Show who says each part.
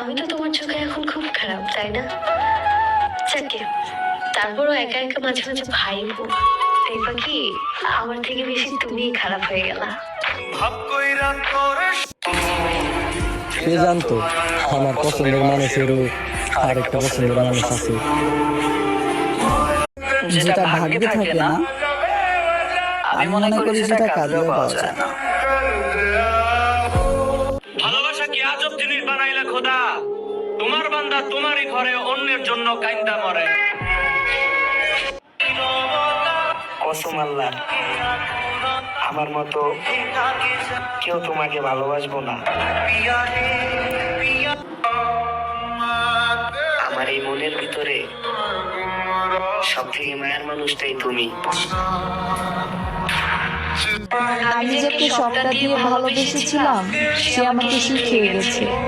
Speaker 1: আমি তো তোমার চোখে এখন খুব খারাপ, তাই না? যাকে তারপরও একা একা মাঝে মাঝে ভাইবো, দেখবা কি আমার থেকে বেশি তুমিই খারাপ হয়ে গেলা।
Speaker 2: কে জানতো আমার পছন্দের মানুষেরও আরেকটা পছন্দের মানুষ আছে,
Speaker 3: যেটা ভাগ্যে থাকে না, আমি মনে করি সেটা কাজেও পাওয়া যায় না।
Speaker 4: ভালোবাসা কি আজব জিনিস বানাইলা খোদা, তোমার বান্দা তোমারই ঘরে অন্যের জন্য কাইন্দা মরে। কসম আল্লাহ, আমার মতো কেউ তোমাকে ভালোবাসবো না। আমার এই মনের ভিতরে সব থেকে মায়ের মানুষটাই তুমি।
Speaker 5: আমি যাকে সবটা দিয়ে ভালোবেসেছিলাম সে আমাকে শিখিয়ে গেছে।